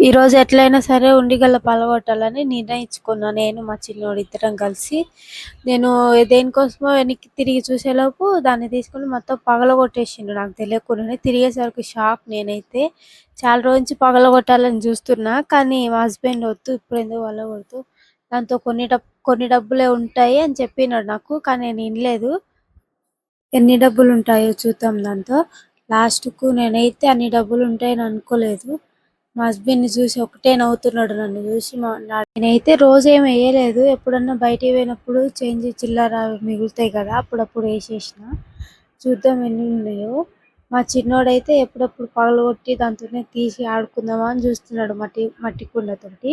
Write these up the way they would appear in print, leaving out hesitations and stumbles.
ఈరోజు ఎట్లయినా సరే ఉండిగల్ల పగలగొట్టాలని నిర్ణయించుకున్నా నేను మా చిన్నోడు ఇద్దరం కలిసి. నేను దేనికోసమో వెనక్కి తిరిగి చూసేలోపు దాన్ని తీసుకొని మొత్తం పగలగొట్టేసిండు నాకు తెలియకుండానే. తిరిగేసరికి షాక్ నేనైతే. చాలా రోజు నుంచి పగలగొట్టాలని చూస్తున్నా. కానీ మా హస్బెండ్ వద్దు ఇప్పుడెందుకు పగలగొడతావు, దాంతో కొన్ని డబ్బులే ఉంటాయి అని చెప్పినాడు నాకు. కానీ నేను వినలేదు. ఎన్ని డబ్బులు ఉంటాయో చూద్దాం దాంతో. లాస్ట్‌కు నేనైతే అన్ని డబ్బులు ఉంటాయని అనుకోలేదు. మా హస్బెండ్‌ని చూసి ఒకటే నవ్వుతున్నాడు నన్ను చూసి. నేనైతే రోజేమి వేయలేదు. ఎప్పుడన్నా బయటికి పోయినప్పుడు చేంజ్ చిల్లర మిగులుతాయి కదా, అప్పుడప్పుడు వేసేసిన. చూద్దాం ఎన్ని ఉన్నాయో. మా చిన్నోడైతే ఎప్పుడప్పుడు పగలగొట్టి దాంతోనే తీసి ఆడుకుందామా అని చూస్తున్నాడు మట్టి మట్టి కుండతోటి.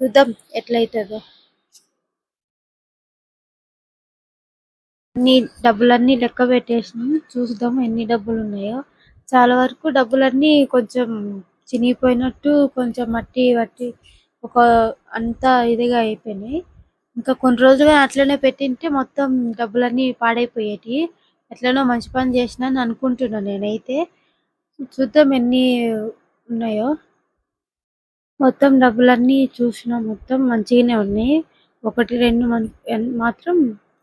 చూద్దాం ఎట్లయితుందో. డబ్బులన్నీ లెక్క పెట్టేసినాం. చూద్దాం ఎన్ని డబ్బులు ఉన్నాయో. చాలా వరకు డబ్బులన్నీ కొంచెం చినిగిపోయినట్టు, కొంచెం మట్టి పట్టి ఒక అంతా ఇదిగా అయిపోయినాయి. ఇంకా కొన్ని రోజులుగా అట్లనే పెట్టింటే మొత్తం డబ్బులన్నీ పాడైపోయేటివి. ఎట్లనో మంచి పని చేసిన అని అనుకుంటున్నా నేనైతే. చూద్దాం ఎన్ని ఉన్నాయో. మొత్తం డబ్బులన్నీ చూసిన మొత్తం మంచిగానే ఉన్నాయి. 1, 2 మాత్రం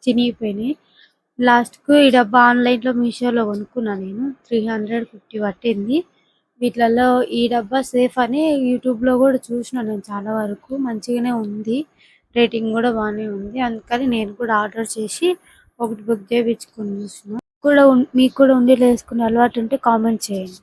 చినిగిపోయినాయి. లాస్ట్‌కు ఈ డబ్బా ఆన్‌లైన్‌లో మీషోలో కొనుక్కున్నా నేను. 350 పట్టింది. వీటిలలో ఈ డబ్బా సేఫ్ అని యూట్యూబ్‌లో కూడా చూసిన నేను చాలా వరకు. మంచిగానే ఉంది. రేటింగ్ కూడా బాగానే ఉంది. అందుకని నేను కూడా ఆర్డర్ చేసి ఒకటి బుక్ చేపించుకొని చూసిన. మీకు కూడా ఉండీలు వేసుకునే అలవాటు ఉంటే కామెంట్ చేయండి.